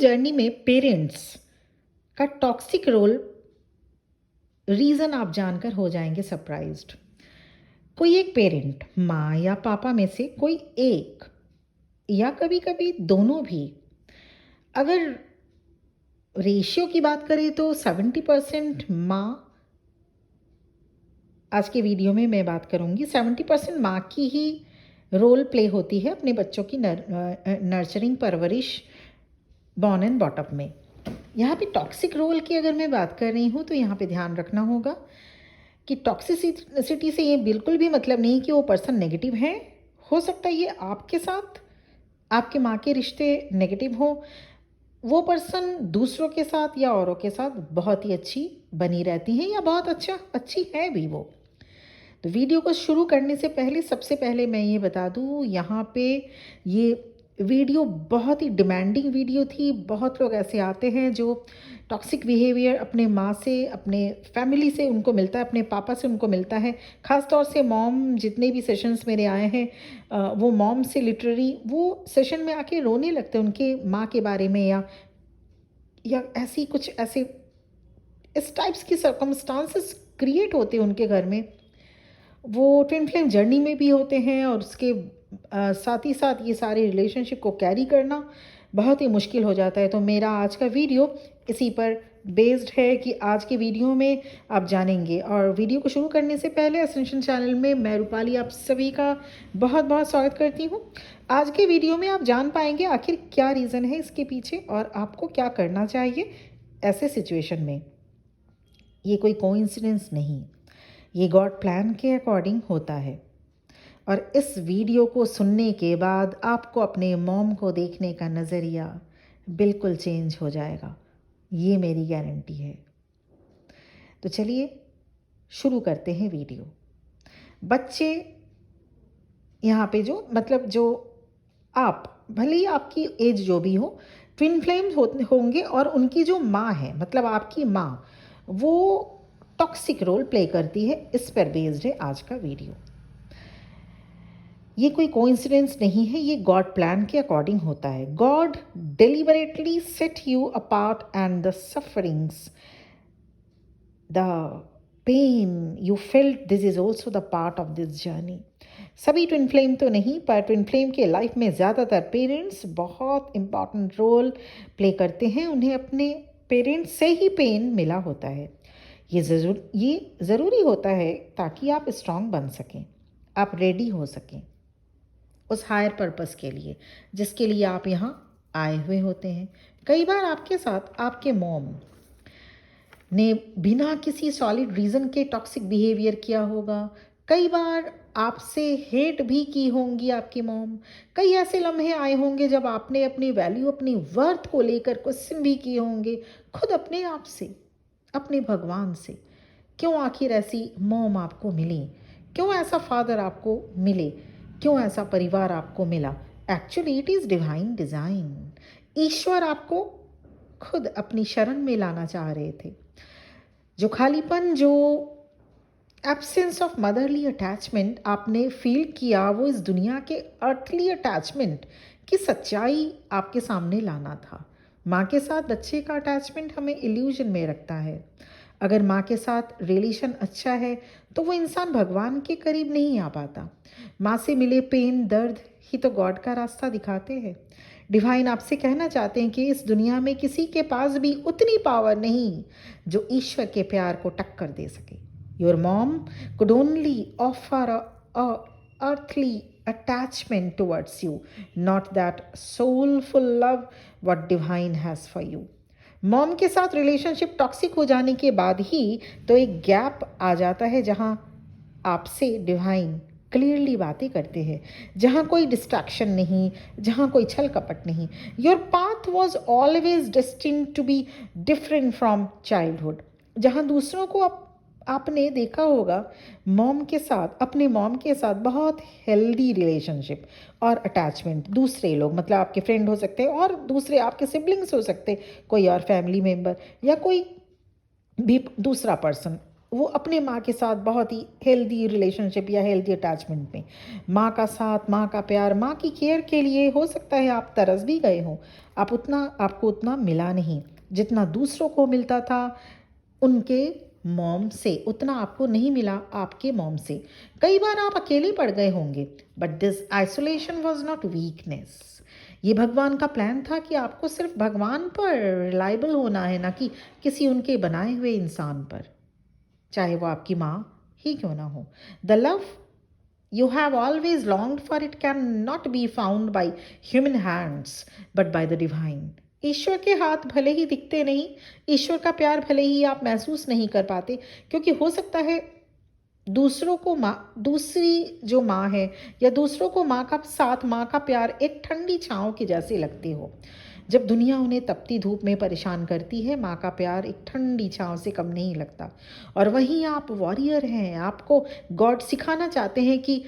Journey में parents का toxic role reason आप जानकर हो जाएंगे सरप्राइज्ड। कोई एक पेरेंट, माँ या पापा में से कोई एक या कभी कभी दोनों भी, अगर रेशियो की बात करें तो 70% माँ, आज के वीडियो में मैं बात करूँगी 70% माँ की ही रोल प्ले होती है अपने बच्चों की नर्चरिंग परवरिश, बॉर्न एंड बॉटअप में। यहाँ पे टॉक्सिक रोल की अगर मैं बात कर रही हूँ तो यहाँ पे ध्यान रखना होगा कि टॉक्सिसिटी से ये बिल्कुल भी मतलब नहीं कि वो पर्सन नेगेटिव है। हो सकता है ये आपके साथ आपके माँ के रिश्ते नेगेटिव हो, वो पर्सन दूसरों के साथ या औरों के साथ बहुत ही अच्छी बनी रहती हैं या बहुत अच्छी है भी वो। तो वीडियो को शुरू करने से पहले सबसे पहले मैं ये बता दूँ, यहाँ पे ये वीडियो बहुत ही डिमांडिंग वीडियो थी। बहुत लोग ऐसे आते हैं जो टॉक्सिक बिहेवियर अपने माँ से, अपने फैमिली से उनको मिलता है, अपने पापा से उनको मिलता है। ख़ास तौर से मॉम, जितने भी सेशंस मेरे आए हैं वो मॉम से लिटरली वो सेशन में आके रोने लगते हैं उनके माँ के बारे में, या ऐसी कुछ ऐसे इस टाइप्स की सर्कमस्टांसेस क्रिएट होते हैं उनके घर में। वो ट्विन फ्लेम जर्नी में भी होते हैं और उसके साथ ही साथ ये सारे रिलेशनशिप को कैरी करना बहुत ही मुश्किल हो जाता है। तो मेरा आज का वीडियो इसी पर बेस्ड है कि आज के वीडियो में आप जानेंगे। और वीडियो को शुरू करने से पहले असेंशन चैनल में मैं रूपाली आप सभी का बहुत बहुत स्वागत करती हूँ। आज के वीडियो में आप जान पाएंगे आखिर क्या रीज़न है इसके पीछे और आपको क्या करना चाहिए ऐसे सिचुएशन में। ये कोई कोइंसिडेंस नहीं, ये गॉड प्लान के अकॉर्डिंग होता है। और इस वीडियो को सुनने के बाद आपको अपने मॉम को देखने का नज़रिया बिल्कुल चेंज हो जाएगा, ये मेरी गारंटी है। तो चलिए शुरू करते हैं वीडियो। बच्चे यहाँ पे जो आप, भले ही आपकी एज जो भी हो, ट्विन फ्लेम्स होंगे और उनकी जो माँ है, मतलब आपकी माँ, वो टॉक्सिक रोल प्ले करती है। इस पर बेस्ड है आज का वीडियो। ये कोई कोइंसिडेंस नहीं है, ये गॉड प्लान के अकॉर्डिंग होता है। God deliberately set you apart and the sufferings, the pain you felt, this is also the part of this journey. सभी ट्विन फ्लेम तो नहीं, पर ट्विन फ्लेम के लाइफ में ज़्यादातर पेरेंट्स बहुत इम्पॉर्टेंट रोल प्ले करते हैं। उन्हें अपने पेरेंट्स से ही पेन मिला होता है। ये ज़रूरी होता है ताकि आप स्ट्रांग बन सकें, आप रेडी हो सकें उस हायर पर्पस के लिए जिसके लिए आप यहाँ आए हुए होते हैं। कई बार आपके साथ आपके मॉम ने बिना किसी सॉलिड रीज़न के टॉक्सिक बिहेवियर किया होगा। कई बार आपसे हेट भी की होंगी आपकी मॉम। कई ऐसे लम्हे आए होंगे जब आपने अपनी वैल्यू, अपनी वर्थ को लेकर क्वेश्चन भी किए होंगे, खुद अपने आप से, अपने भगवान से। क्यों आखिर ऐसी मॉम आपको मिली, क्यों ऐसा फादर आपको मिले, क्यों ऐसा परिवार आपको मिला। Actually it is divine design. ईश्वर आपको खुद अपनी शरण में लाना चाह रहे थे। जो खालीपन, जो एब्सेंस ऑफ मदरली अटैचमेंट आपने फील किया, वो इस दुनिया के अर्थली अटैचमेंट की सच्चाई आपके सामने लाना था। माँ के साथ बच्चे का अटैचमेंट हमें इल्यूजन में रखता है। अगर माँ के साथ रिलेशन अच्छा है तो वो इंसान भगवान के करीब नहीं आ पाता। माँ से मिले पेन, दर्द ही तो गॉड का रास्ता दिखाते हैं। डिवाइन आपसे कहना चाहते हैं कि इस दुनिया में किसी के पास भी उतनी पावर नहीं जो ईश्वर के प्यार को टक्कर दे सके। Your mom could only offer a earthly attachment towards you, not that soulful love what divine has for you. Mom के साथ रिलेशनशिप टॉक्सिक हो जाने के बाद ही तो एक गैप आ जाता है जहाँ आपसे डिवाइन क्लियरली बातें करते हैं, जहाँ कोई डिस्ट्रैक्शन नहीं, जहाँ कोई छल कपट नहीं। Your path was always destined to be different from childhood. जहाँ दूसरों को आपने देखा होगा मॉम के साथ, अपने मॉम के साथ बहुत हेल्दी रिलेशनशिप और अटैचमेंट, दूसरे लोग, मतलब आपके फ्रेंड हो सकते हैं और दूसरे आपके सिबलिंग्स हो सकते हैं, कोई और फैमिली मेम्बर या कोई भी दूसरा पर्सन, वो अपने माँ के साथ बहुत ही हेल्दी रिलेशनशिप या हेल्दी अटैचमेंट में, माँ का साथ, माँ का प्यार, माँ की केयर के लिए हो सकता है आप तरस भी गए हों। आपको उतना मिला नहीं जितना दूसरों को मिलता था उनके मॉम से, उतना आपको नहीं मिला आपके मॉम से। कई बार आप अकेले पड़ गए होंगे, but this isolation was not weakness. ये भगवान का प्लान था कि आपको सिर्फ भगवान पर रिलायबल होना है, ना कि किसी उनके बनाए हुए इंसान पर, चाहे वो आपकी माँ ही क्यों ना हो। The love you have always longed for it cannot be found by human hands but by the divine. ईश्वर के हाथ भले ही दिखते नहीं, ईश्वर का प्यार भले ही आप महसूस नहीं कर पाते, क्योंकि हो सकता है दूसरों को माँ, दूसरी जो माँ है या दूसरों को माँ का साथ, माँ का प्यार एक ठंडी छाँव के जैसे लगती हो। जब दुनिया उन्हें तपती धूप में परेशान करती है, माँ का प्यार एक ठंडी छाँव से कम नहीं लगता। और वहीं आप वॉरियर हैं, आपको गॉड सिखाना चाहते हैं कि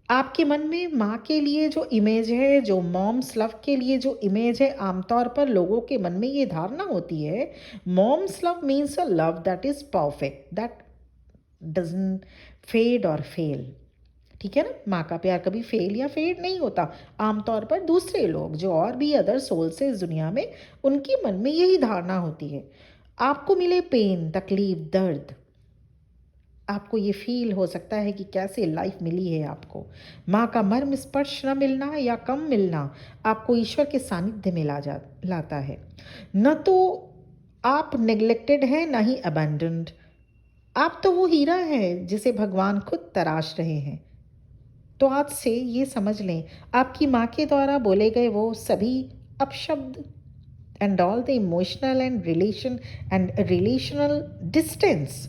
आपके मन में माँ के लिए जो इमेज है, जो मॉम्स लव के लिए जो इमेज है, आमतौर पर लोगों के मन में ये धारणा होती है, mom's love means a love that is perfect, that doesn't fade or fail. ठीक है ना, माँ का प्यार कभी फेल या फेड नहीं होता। आमतौर पर दूसरे लोग जो और भी अदर सोल्स है इस दुनिया में, उनके मन में यही धारणा होती है। आपको मिले पेन, तकलीफ, दर्द, आपको ये फील हो सकता है कि कैसे लाइफ मिली है आपको। माँ का मर्म स्पर्श न मिलना या कम मिलना आपको ईश्वर के सानिध्य में लाता है। न तो आप नेग्लेक्टेड हैं, ना ही अबैंडन्ड। आप तो वो हीरा है जिसे भगवान खुद तराश रहे हैं। तो आज से ये समझ लें, आपकी माँ के द्वारा बोले गए वो सभी अपशब्द and all the emotional and relational distance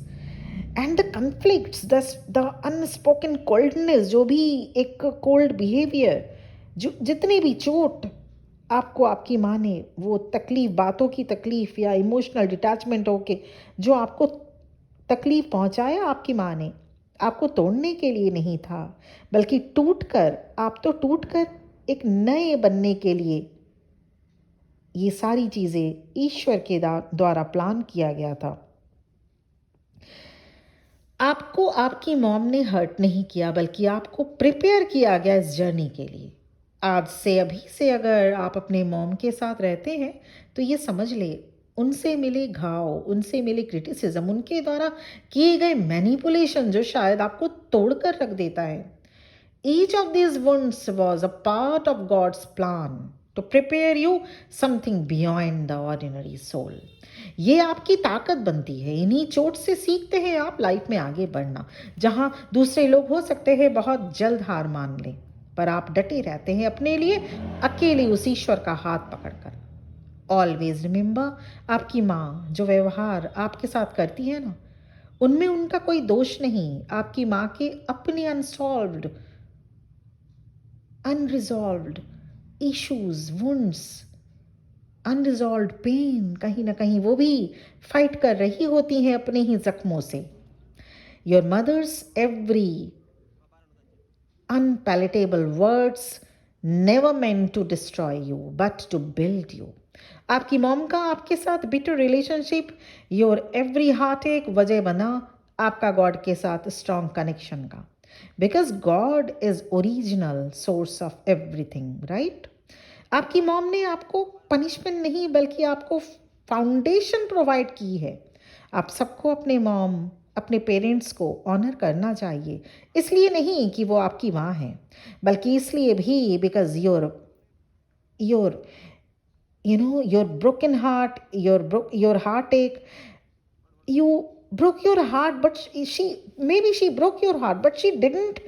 and the conflicts, the unspoken coldness, जो भी एक cold behavior, जो जितने भी चोट आपको आपकी माँ ने, वो तकलीफ, बातों की तकलीफ या इमोशनल डिटैचमेंट होके जो आपको तकलीफ पहुंचाया, आपकी माँ ने आपको तोड़ने के लिए नहीं था, बल्कि टूट कर एक नए बनने के लिए ये सारी चीज़ें ईश्वर के द्वारा प्लान किया गया था। आपको आपकी मॉम ने हर्ट नहीं किया, बल्कि आपको प्रिपेयर किया गया इस जर्नी के लिए। आज से, अभी से अगर आप अपने मॉम के साथ रहते हैं तो ये समझ ले, उनसे मिले घाव, उनसे मिले क्रिटिसिज्म, उनके द्वारा किए गए मैनिपुलेशन जो शायद आपको तोड़ कर रख देता है, each of these wounds was a part of God's plan to prepare you something beyond the ordinary soul. ये आपकी ताकत बनती है। इन्हीं चोट से सीखते हैं आप लाइफ में आगे बढ़ना। जहाँ दूसरे लोग हो सकते हैं बहुत जल्द हार मान लें, पर आप डटे रहते हैं अपने लिए, अकेले उस ईश्वर का हाथ पकड़कर। ऑलवेज रिमेंबर, आपकी माँ जो व्यवहार आपके साथ करती है ना, उनमें उनका कोई दोष नहीं। आपकी माँ के अपने unresolved issues, wounds, unresolved pain, कहीं ना कहीं वो भी फाइट कर रही होती हैं अपने ही जख्मों से। Your mother's every unpalatable words never meant to destroy you but to build you. आपकी मॉम का आपके साथ bitter relationship, your every heart एक वजह बना आपका गॉड के साथ स्ट्रॉन्ग कनेक्शन का। Because God is original source of everything, right. आपकी मॉम ने आपको पनिशमेंट नहीं बल्कि आपको फाउंडेशन प्रोवाइड की है। आप सबको अपने मॉम, अपने पेरेंट्स को ऑनर करना चाहिए, इसलिए नहीं कि वो आपकी माँ हैं, बल्कि इसलिए भी because your your broken heart, your heartache, you broke your heart, but she broke your heart, but she didn't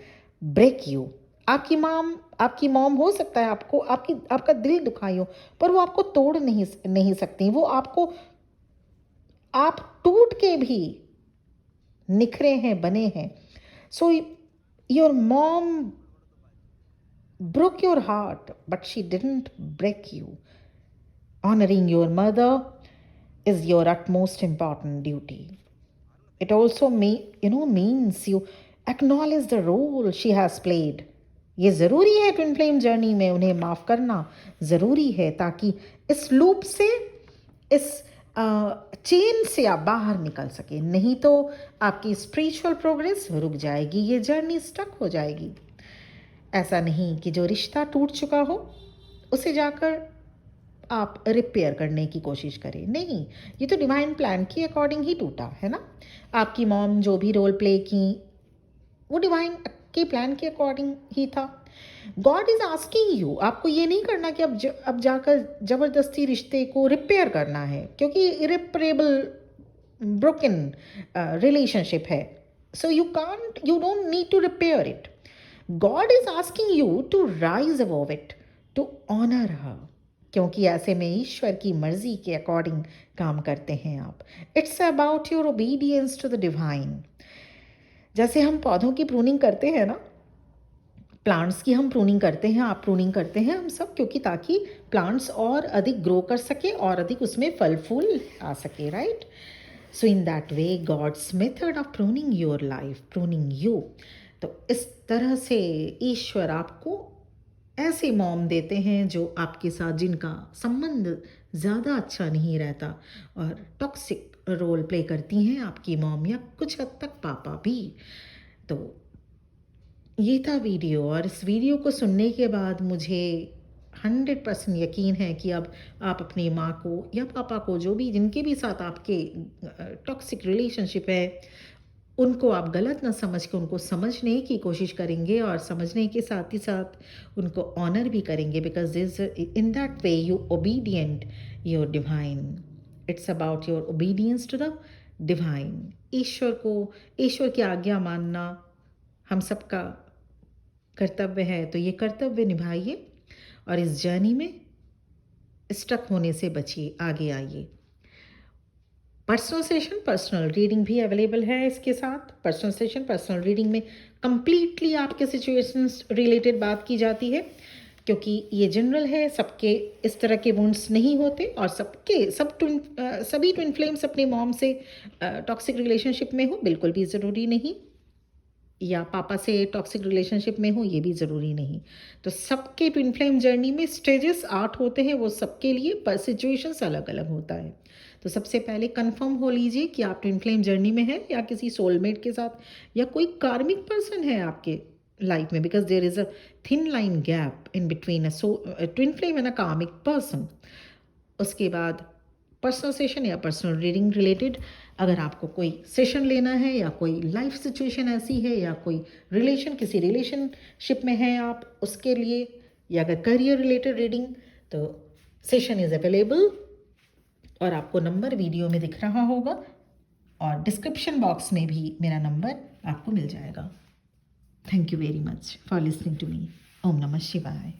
break you. आपकी मॉम हो सकता है आपका दिल दुखाई हो, पर वो आपको तोड़ नहीं सकती। वो आप टूट के भी निखरे हैं, बने हैं। So your mom broke your heart, but she didn't break you. Honoring your mother is your utmost important duty. It also means you acknowledge the role she has played. ये ज़रूरी है ट्विन फ्लेम जर्नी में, उन्हें माफ़ करना ज़रूरी है, ताकि इस लूप से, इस चेन से आप बाहर निकल सके, नहीं तो आपकी स्पिरिचुअल प्रोग्रेस रुक जाएगी, ये जर्नी स्टक हो जाएगी। ऐसा नहीं कि जो रिश्ता टूट चुका हो उसे जाकर आप रिपेयर करने की कोशिश करें, नहीं, ये तो डिवाइन प्लान के अकॉर्डिंग ही टूटा है ना। आपकी मॉम जो भी रोल प्ले की वो डिवाइन के प्लान के अकॉर्डिंग ही था। गॉड इज आस्किंग यू, आपको ये नहीं करना कि अब जाकर ज़बरदस्ती रिश्ते को रिपेयर करना है, क्योंकि इरिपेरेबल ब्रोकन रिलेशनशिप है। So you don't need to repair it. God is asking you to rise above it, to honour her, क्योंकि ऐसे में ईश्वर की मर्जी के अकॉर्डिंग काम करते हैं आप। It's about your obedience to the divine. जैसे हम पौधों की प्रूनिंग करते हैं ना, प्लांट्स की हम प्रूनिंग करते हैं, आप प्रूनिंग करते हैं, हम सब, क्योंकि ताकि प्लांट्स और अधिक ग्रो कर सके और अधिक उसमें फल फूल आ सके, right. So in that way God's method of pruning your life, pruning you. तो इस तरह से ईश्वर आपको ऐसे मॉम देते हैं जो आपके साथ, जिनका संबंध ज़्यादा अच्छा नहीं रहता और टॉक्सिक रोल प्ले करती हैं आपकी मॉम या कुछ हद तक पापा भी। तो ये था वीडियो, और इस वीडियो को सुनने के बाद मुझे 100% यकीन है कि अब आप अपनी माँ को या पापा को, जो भी जिनके भी साथ आपके टॉक्सिक रिलेशनशिप है, उनको आप गलत ना समझ के उनको समझने की कोशिश करेंगे, और समझने के साथ ही साथ उनको ऑनर भी करेंगे, because this in that way you obedient your divine. It's about your obedience to the divine. ईश्वर को, ईश्वर की आज्ञा मानना हम सबका कर्तव्य है, तो ये कर्तव्य निभाइए और इस जर्नी में स्टक होने से बचिए, आगे आइए। पर्सनल सेशन, पर्सनल रीडिंग भी अवेलेबल है इसके साथ। पर्सनल सेशन, पर्सनल रीडिंग में कंप्लीटली आपके सिचुएशंस रिलेटेड बात की जाती है, क्योंकि ये जनरल है, सबके इस तरह के वुंड्स नहीं होते, और सभी ट्विन फ्लेम्स अपने मॉम से टॉक्सिक रिलेशनशिप में हो, बिल्कुल भी ज़रूरी नहीं, या पापा से टॉक्सिक रिलेशनशिप में हो, ये भी ज़रूरी नहीं। तो सबके ट्विन फ्लेम जर्नी में स्टेजेस 8 होते हैं, वो सबके लिए पर सिचुएशंस अलग अलग होता है। तो सबसे पहले कंफर्म हो लीजिए कि आप ट्विन फ्लेम जर्नी में हैं, या किसी सोलमेट के साथ, या कोई कार्मिक पर्सन है आपके लाइफ में, because there is a thin line gap in between a twin flame and a karmic person. उसके बाद पर्सनल सेशन या पर्सनल रीडिंग रिलेटेड, अगर आपको कोई सेशन लेना है, या कोई लाइफ सिचुएशन ऐसी है, या कोई किसी रिलेशनशिप में है आप, उसके लिए, या अगर करियर रिलेटेड रीडिंग, तो सेशन इज़ अवेलेबल, और आपको नंबर वीडियो में दिख रहा होगा, और डिस्क्रिप्शन बॉक्स में भी मेरा नंबर आपको मिल जाएगा। Thank you very much for listening to me. ओम नमः शिवाय।